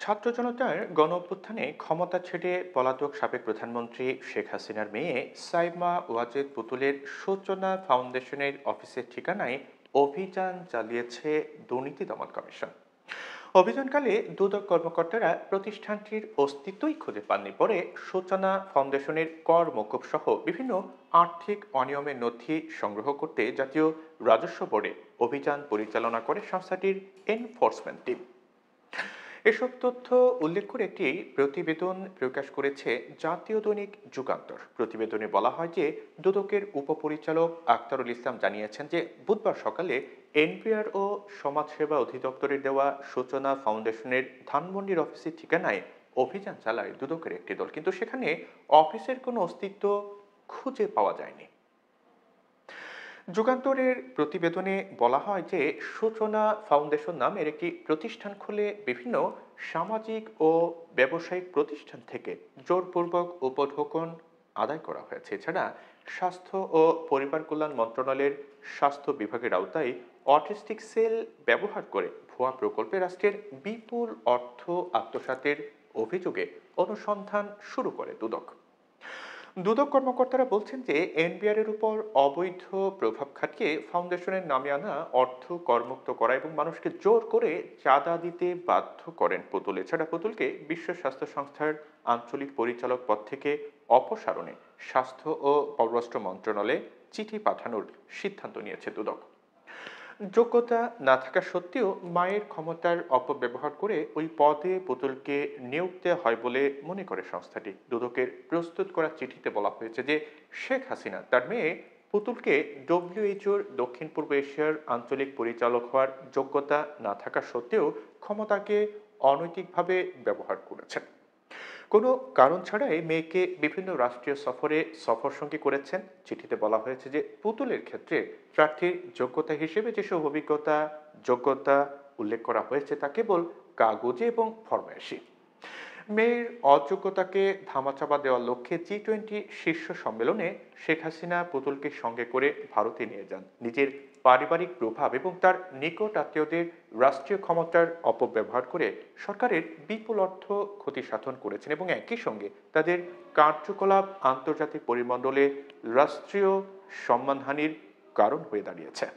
ছাত্র জনতার গণ অভ্যুত্থানে ক্ষমতা ছেড়ে পলাতক সাবেক প্রধানমন্ত্রী শেখ হাসিনার মেয়ে সাইমা ওয়াজেদ পুতুলের সূচনা ফাউন্ডেশনের অফিসের ঠিকানায় অভিযান চালিয়েছে দুর্নীতি দমন কমিশন। অভিযানকালে দুদক কর্মকর্তারা প্রতিষ্ঠানটির অস্তিত্বই খুঁজে পাননি। পরে সূচনা ফাউন্ডেশনের কর মকুব সহ বিভিন্ন আর্থিক অনিয়মের নথি সংগ্রহ করতে জাতীয় রাজস্ব বোর্ডে অভিযান পরিচালনা করে সংস্থাটির এনফোর্সমেন্ট টিম। এসব তথ্য উল্লেখ করে একটি প্রতিবেদন প্রকাশ করেছে জাতীয় দৈনিক যুগান্তর। প্রতিবেদনে বলা হয় যে দুদকের উপপরিচালক আখতারুল ইসলাম জানিয়েছেন যে বুধবার সকালে এনপিআর ও সমাজসেবা অধিদপ্তরের দেওয়া সূচনা ফাউন্ডেশনের ধানমন্ডির অফিসের ঠিকানায় অভিযান চালায় দুদকের একটি দল, কিন্তু সেখানে অফিসের কোনো অস্তিত্ব খুঁজে পাওয়া যায়নি। যুগান্তরের প্রতিবেদনে বলা হয় যে সূচনা ফাউন্ডেশন নামের একটি প্রতিষ্ঠান খুলে বিভিন্ন সামাজিক ও ব্যবসায়িক প্রতিষ্ঠান থেকে জোরপূর্বক উপঢৌকন আদায় করা হয়েছে। এছাড়া স্বাস্থ্য ও পরিবার কল্যাণ মন্ত্রণালয়ের স্বাস্থ্য বিভাগের আওতায় অটিস্টিক সেল ব্যবহার করে ভুয়া প্রকল্পে রাষ্ট্রের বিপুল অর্থ আত্মসাতের অভিযোগে অনুসন্ধান শুরু করে দুদক। দুদক কর্মকর্তারা বলছেন যে এনবিআর এর উপর অবৈধ প্রভাব খাটিয়ে ফাউন্ডেশনের নামে আনা অর্থ করমুক্ত করা এবং মানুষকে জোর করে চাঁদা দিতে বাধ্য করেন পুতুল। এছাড়া পুতুলকে বিশ্ব স্বাস্থ্য সংস্থার আঞ্চলিক পরিচালক পদ থেকে অপসারণে স্বাস্থ্য ও পররাষ্ট্র মন্ত্রণালয়ে চিঠি পাঠানোর সিদ্ধান্ত নিয়েছে দুদক। যোগ্যতা না থাকা সত্ত্বেও মায়ের ক্ষমতার অপব্যবহার করে ওই পদে পুতুলকে নিয়োগ দেওয়া হয় বলে মনে করে সংস্থাটি। দুদকের প্রস্তুত করা চিঠিতে বলা হয়েছে যে শেখ হাসিনা তার মেয়ে পুতুলকে ডব্লিউএইচওর দক্ষিণ পূর্ব এশিয়ার আঞ্চলিক পরিচালক হওয়ার যোগ্যতা না থাকা সত্ত্বেও ক্ষমতাকে অনৈতিকভাবে ব্যবহার করেছেন। কোনো কারণ ছাড়াই মেয়েকে বিভিন্ন রাষ্ট্রীয় সফরে সফরসঙ্গী করেছেন। চিঠিতে বলা হয়েছে যে পুতুলের ক্ষেত্রে প্রার্থীর যোগ্যতা হিসেবে যেসব যোগ্যতা উল্লেখ করা হয়েছে তা কেবল কাগজে এবং ফরমায়েশি। মেয়ের অযোগ্যতাকে ধামাচাপা দেওয়ার লক্ষ্যে G20 শীর্ষ সম্মেলনে শেখ হাসিনা পুতুলকে সঙ্গে করে ভারতে নিয়ে যান। নিজের পারিবারিক প্রভাব এবং তার নিকট আত্মীয়দের রাষ্ট্রীয় ক্ষমতার অপব্যবহার করে সরকারের বিপুল অর্থ ক্ষতি সাধন করেছেন এবং একই সঙ্গে তাদের কার্যকলাপ আন্তর্জাতিক পরিমণ্ডলে রাষ্ট্রীয় সম্মানহানির কারণ হয়ে দাঁড়িয়েছে।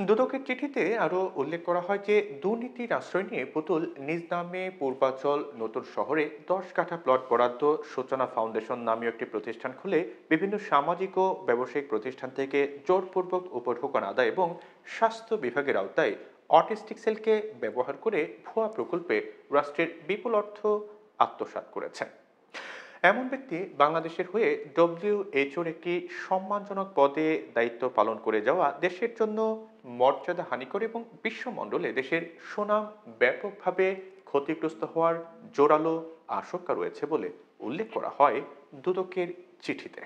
দুদকের চিঠিতে আরও উল্লেখ করা হয় যে দুর্নীতির আশ্রয় নিয়ে পুতুল নিজ নামে পূর্বাচল নতুন শহরে 10 কাঠা প্লট বরাদ্দ সূচনা ফাউন্ডেশন নামীয় একটি প্রতিষ্ঠান খুলে বিভিন্ন সামাজিক ও ব্যবসায়িক প্রতিষ্ঠান থেকে জোরপূর্বক উপঢৌকন আদায় এবং স্বাস্থ্য বিভাগের আওতায় অটিস্টিক সেলকে ব্যবহার করে ভুয়া প্রকল্পে রাষ্ট্রের বিপুল অর্থ আত্মসাৎ করেছেন। এমন ব্যক্তি বাংলাদেশের হয়ে ডব্লিউএইচওর একটি সম্মানজনক পদে দায়িত্ব পালন করে যাওয়া দেশের জন্য মর্যাদা হানিকর এবং বিশ্বমণ্ডলে দেশের সুনাম ব্যাপকভাবে ক্ষতিগ্রস্ত হওয়ার জোরালো আশঙ্কা রয়েছে বলে উল্লেখ করা হয় দুদকের চিঠিতে।